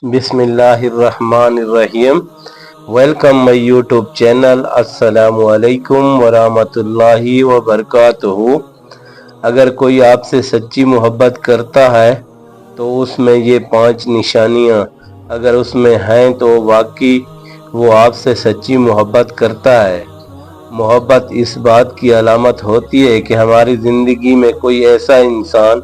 बिस्मिल्लाहिर्रहमानिर्रहीम। Welcome my YouTube channel. अस्सलामु अलैकुम वरहमतुल्लाहि वबरकातुहू। अगर कोई आपसे सच्ची मोहब्बत करता है तो उसमें ये 5 निशानियां अगर उसमें हैं तो वाकई वो आपसे सच्ची मोहब्बत करता है। मोहब्बत इस बात की अलामत होती है कि हमारी ज़िंदगी में कोई ऐसा इंसान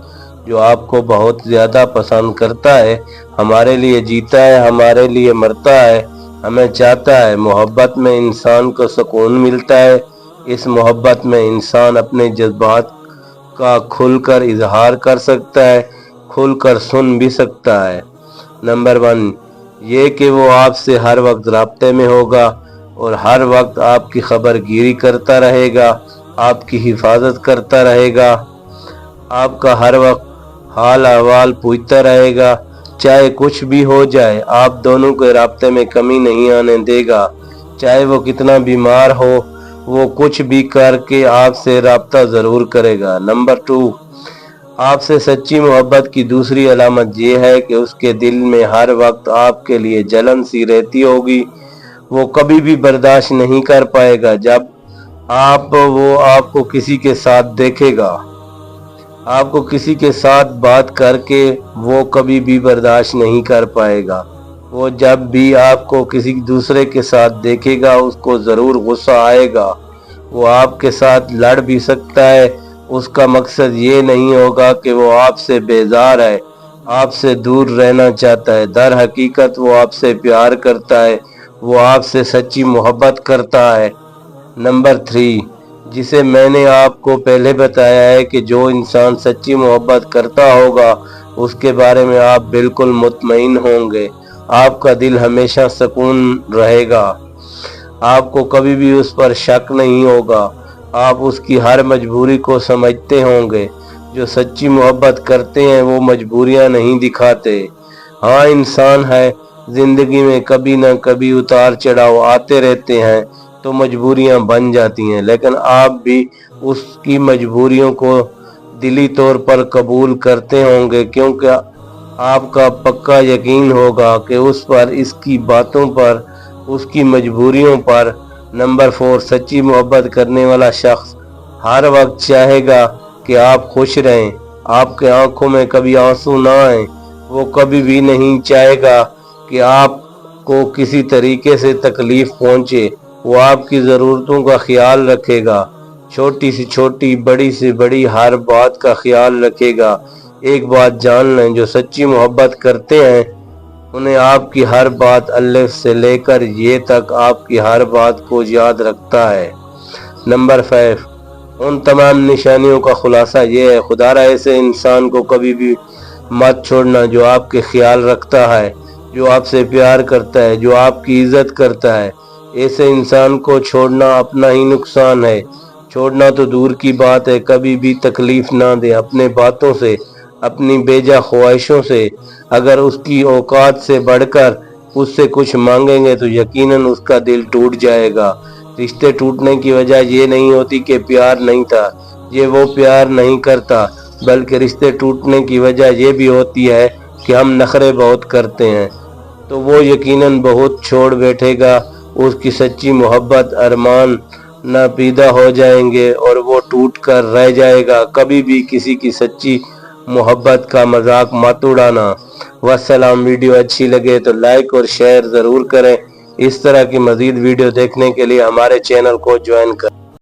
जो आपको बहुत ज़्यादा पसंद करता है, हमारे लिए जीता है, हमारे लिए मरता है, हमें चाहता है। मोहब्बत में इंसान को सुकून मिलता है। इस मोहब्बत में इंसान अपने जज्बात का खुलकर इजहार कर सकता है, खुलकर सुन भी सकता है। नंबर 1 ये कि वो आपसे हर वक्त राब्ते में होगा और हर वक्त आपकी खबरगिरी करता रहेगा, आपकी हिफाजत करता रहेगा, आपका हर वक्त हाल अहवाल पूछता रहेगा। चाहे कुछ भी हो जाए, आप दोनों के राब्ते में कमी नहीं आने देगा। चाहे वो कितना बीमार हो, वो कुछ भी करके आपसे राब्ता ज़रूर करेगा। नंबर 2 आपसे सच्ची मोहब्बत की दूसरी अलामत ये है कि उसके दिल में हर वक्त आपके लिए जलन सी रहती होगी। वो कभी भी बर्दाश्त नहीं कर पाएगा जब वो आपको किसी के साथ देखेगा। आपको किसी के साथ बात करके वो कभी भी बर्दाश्त नहीं कर पाएगा। वो जब भी आपको किसी दूसरे के साथ देखेगा उसको ज़रूर गुस्सा आएगा। वो आपके साथ लड़ भी सकता है। उसका मकसद ये नहीं होगा कि वो आपसे बेजार है, आपसे दूर रहना चाहता है। दर हकीकत वो आपसे प्यार करता है, वो आपसे सच्ची मोहब्बत करता है। नंबर 3 जिसे मैंने आपको पहले बताया है कि जो इंसान सच्ची मोहब्बत करता होगा उसके बारे में आप बिल्कुल मुतमईन होंगे। आपका दिल हमेशा सुकून रहेगा, आपको कभी भी उस पर शक नहीं होगा, आप उसकी हर मजबूरी को समझते होंगे। जो सच्ची मोहब्बत करते हैं वो मजबूरियां नहीं दिखाते। हाँ, इंसान है, जिंदगी में कभी ना कभी उतार चढ़ाव आते रहते हैं तो मजबूरियां बन जाती हैं, लेकिन आप भी उसकी मजबूरियों को दिली तौर पर कबूल करते होंगे क्योंकि आपका पक्का यकीन होगा कि उस पर, इसकी बातों पर, उसकी मजबूरियों पर। नंबर 4 सच्ची मोहब्बत करने वाला शख्स हर वक्त चाहेगा कि आप खुश रहें, आपके आंखों में कभी आंसू ना आए। वो कभी भी नहीं चाहेगा कि आपको किसी तरीके से तकलीफ पहुंचे। वो आपकी ज़रूरतों का ख्याल रखेगा, छोटी से छोटी, बड़ी से बड़ी हर बात का ख्याल रखेगा। एक बात जान लें, जो सच्ची मोहब्बत करते हैं उन्हें आपकी हर बात अल्लाह से लेकर ये तक आपकी हर बात को याद रखता है। नंबर 5 उन तमाम निशानियों का खुलासा ये है, खुदारा ऐसे इंसान को कभी भी मत छोड़ना जो आपके ख्याल रखता है, जो आपसे प्यार करता है, जो आपकी इज्जत करता है। ऐसे इंसान को छोड़ना अपना ही नुकसान है। छोड़ना तो दूर की बात है, कभी भी तकलीफ ना दे अपने बातों से, अपनी बेजा ख्वाहिशों से। अगर उसकी औकात से बढ़कर उससे कुछ मांगेंगे तो यकीनन उसका दिल टूट जाएगा। रिश्ते टूटने की वजह ये नहीं होती कि प्यार नहीं था, ये वो प्यार नहीं करता, बल्कि रिश्ते टूटने की वजह ये भी होती है कि हम नखरे बहुत करते हैं। तो वो यकीनन बहुत छोड़ बैठेगा, उसकी सच्ची मोहब्बत अरमान नापीदा हो जाएंगे और वो टूट कर रह जाएगा। कभी भी किसी की सच्ची मोहब्बत का मजाक मत उड़ाना। वस्सलाम। वीडियो अच्छी लगे तो लाइक और शेयर ज़रूर करें। इस तरह की मज़ीद वीडियो देखने के लिए हमारे चैनल को ज्वाइन करें।